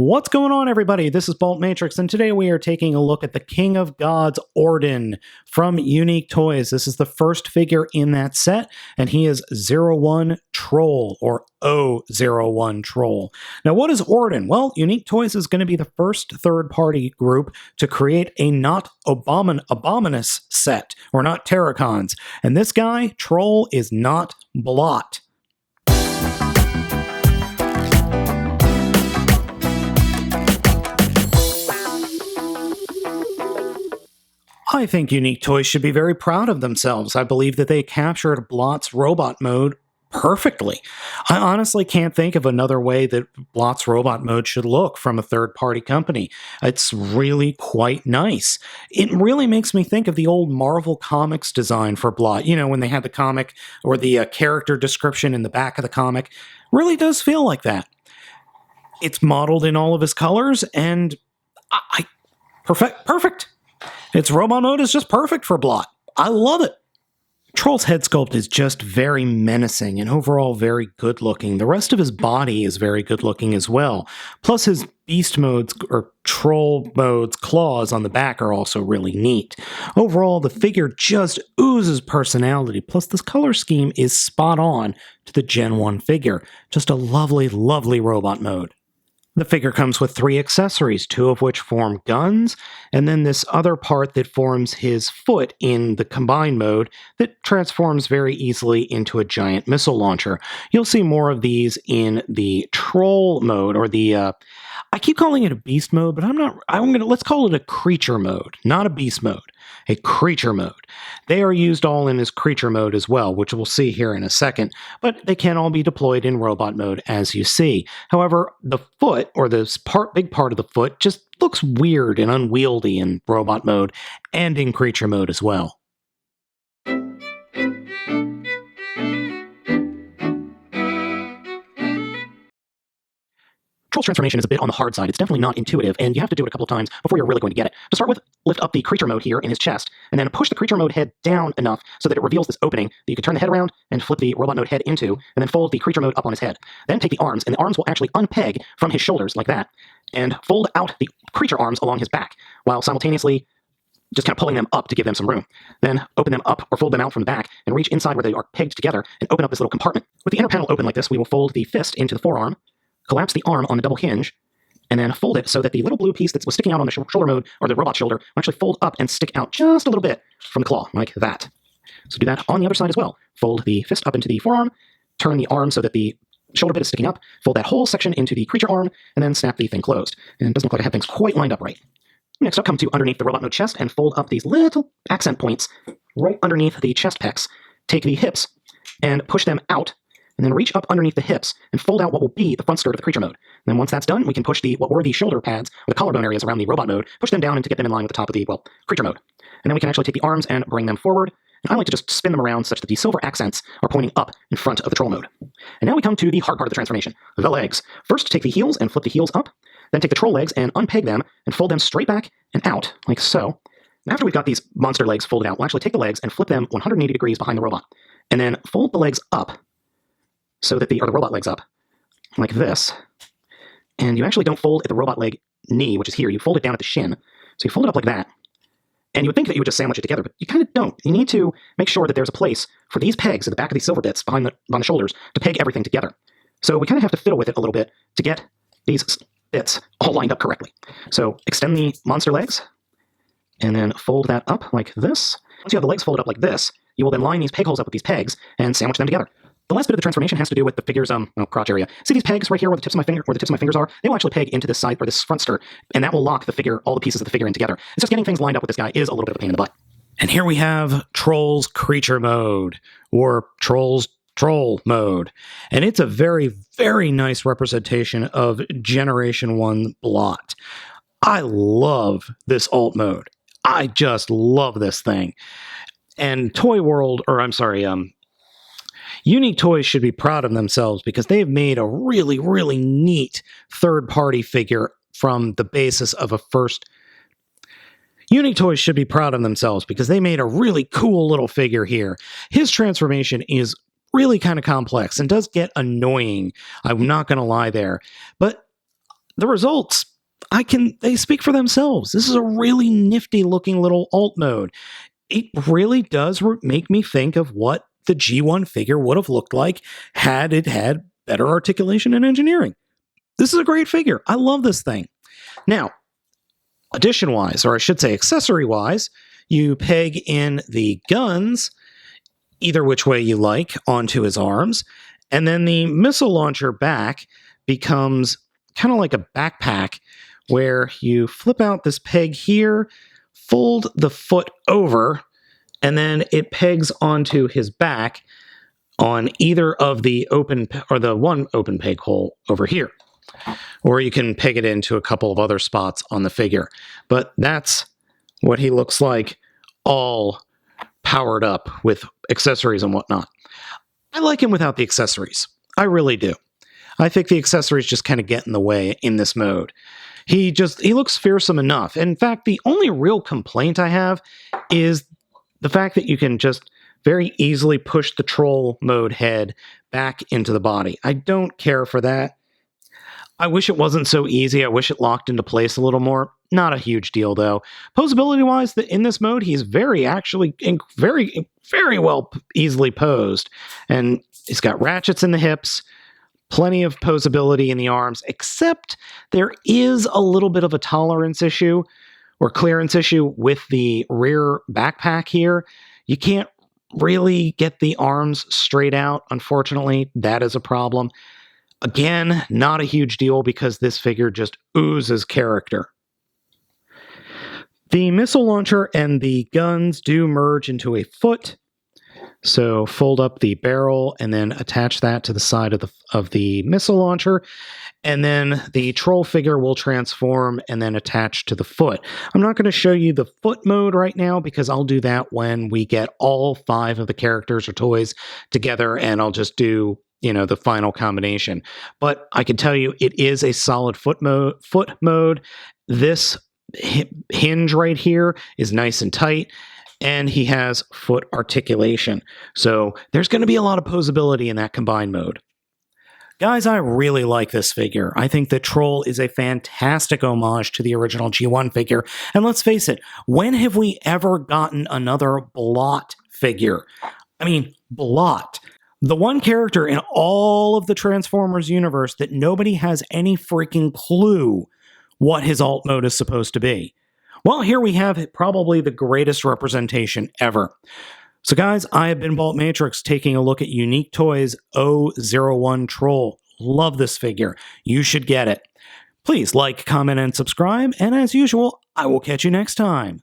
What's going on, everybody? This is Baltmatrix, and today we are taking a look at the King of Gods, Orden, from Unique Toys. This is the first figure in that set, and he is O-01 Troll, or O-01 Troll. Now, what is Orden? Well, Unique Toys is going to be the first third-party group to create a not abominous set, or not Terracons. And this guy, Troll, is not blot. I think Unique Toys should be very proud of themselves. I believe that they captured Blot's robot mode perfectly. I honestly can't think of another way that Blot's robot mode should look from a third-party company. It's really quite nice. It really makes me think of the old Marvel Comics design for Blot. You know, when they had the comic or the character description in the back of the comic. Really does feel like that. It's modeled in all of his colors, and perfect. Its robot mode is just perfect for Blot. I love it. Troll's head sculpt is just very menacing and overall very good looking. The rest of his body is very good looking as well. Plus his beast modes, or troll modes, claws on the back are also really neat. Overall, the figure just oozes personality. Plus this color scheme is spot on to the Gen 1 figure. Just a lovely, lovely robot mode. The figure comes with 3 accessories, 2 of which form guns, and then this other part that forms his foot in the combined mode that transforms very easily into a giant missile launcher. You'll see more of these in the troll mode, or the, I keep calling it a beast mode, but let's call it a creature mode, not a beast mode. A creature mode. They are used all in his creature mode as well, which we'll see here in a second, but they can all be deployed in robot mode as you see. However, the foot, or this big part of the foot, just looks weird and unwieldy in robot mode and in creature mode as well. Troll's transformation is a bit on the hard side. It's definitely not intuitive, and you have to do it a couple of times before you're really going to get it. To start with, lift up the creature mode here in his chest, and then push the creature mode head down enough so that it reveals this opening that you can turn the head around and flip the robot mode head into, and then fold the creature mode up on his head. Then take the arms, and the arms will actually unpeg from his shoulders like that, and fold out the creature arms along his back, while simultaneously just kind of pulling them up to give them some room. Then open them up or fold them out from the back and reach inside where they are pegged together and open up this little compartment. With the inner panel open like this, we will fold the fist into the forearm, collapse the arm on the double hinge, and then fold it so that the little blue piece that was sticking out on the shoulder mode, or the robot shoulder, will actually fold up and stick out just a little bit from the claw, like that. So do that on the other side as well. Fold the fist up into the forearm, turn the arm so that the shoulder bit is sticking up, fold that whole section into the creature arm, and then snap the thing closed. And it doesn't look like I have things quite lined up right. Next up, come to underneath the robot mode chest and fold up these little accent points right underneath the chest pecs. Take the hips and push them out, and then reach up underneath the hips and fold out what will be the front skirt of the creature mode. And then once that's done, we can push what were the shoulder pads, or the collarbone areas around the robot mode, push them down and to get them in line with the top of the, creature mode. And then we can actually take the arms and bring them forward. And I like to just spin them around such that the silver accents are pointing up in front of the troll mode. And now we come to the hard part of the transformation, the legs. First, take the heels and flip the heels up. Then take the troll legs and unpeg them and fold them straight back and out, like so. And after we've got these monster legs folded out, we'll actually take the legs and flip them 180 degrees behind the robot. And then fold the legs up, so that the robot legs up, like this. And you actually don't fold at the robot leg knee, which is here. You fold it down at the shin. So you fold it up like that. And you would think that you would just sandwich it together, but you kind of don't. You need to make sure that there's a place for these pegs at the back of these silver bits behind the shoulders to peg everything together. So we kind of have to fiddle with it a little bit to get these bits all lined up correctly. So extend the monster legs, and then fold that up like this. Once you have the legs folded up like this, you will then line these peg holes up with these pegs and sandwich them together. The last bit of the transformation has to do with the figure's crotch area. See these pegs right here where the tips of my fingers are? They will actually peg into this side, or this front skirt, and that will lock the figure, all the pieces of the figure in together. It's just getting things lined up with this guy is a little bit of a pain in the butt. And here we have Troll's creature mode, or Troll's troll mode. And it's a very, very nice representation of Generation 1 Blot. I love this alt mode. I just love this thing. And Unique Toys should be proud of themselves because they've made a really, really neat third-party figure from the basis of a first. Unique Toys should be proud of themselves because they made a really cool little figure here. His transformation is really kind of complex and does get annoying. I'm not going to lie there. But the results, they speak for themselves. This is a really nifty looking little alt mode. It really does make me think of what the G1 figure would have looked like had it had better articulation and engineering. This is a great figure. I love this thing. Now, addition-wise, or I should say accessory-wise, you peg in the guns, either which way you like, onto his arms, and then the missile launcher back becomes kind of like a backpack where you flip out this peg here, fold the foot over, and then it pegs onto his back on either of the open or the one open peg hole over here. Or you can peg it into a couple of other spots on the figure. But that's what he looks like, all powered up with accessories and whatnot. I like him without the accessories. I really do. I think the accessories just kind of get in the way in this mode. He looks fearsome enough. In fact, the only real complaint I have is the fact that you can just very easily push the troll mode head back into the body. I don't care for that. I wish it wasn't so easy. I wish it locked into place a little more. Not a huge deal, though. Posability-wise, in this mode, he's very well easily posed. And he's got ratchets in the hips, plenty of posability in the arms, except there is a little bit of a tolerance issue or clearance issue with the rear backpack here. You can't really get the arms straight out, unfortunately. That is a problem. Again, not a huge deal because this figure just oozes character. The missile launcher and the guns do merge into a foot. So fold up the barrel and then attach that to the side of the missile launcher. And then the troll figure will transform and then attach to the foot. I'm not going to show you the foot mode right now because I'll do that when we get all 5 of the characters or toys together, and I'll just do, the final combination. But I can tell you it is a solid foot mode. This hinge right here is nice and tight, and he has foot articulation. So there's going to be a lot of posability in that combined mode. Guys, I really like this figure. I think that Troll is a fantastic homage to the original G1 figure. And let's face it, when have we ever gotten another Blot figure? I mean, Blot. The one character in all of the Transformers universe that nobody has any freaking clue what his alt mode is supposed to be. Well, here we have probably the greatest representation ever. So guys, I have been Baltmatrix taking a look at Unique Toys O-01 Troll. Love this figure. You should get it. Please like, comment, and subscribe, and as usual, I will catch you next time.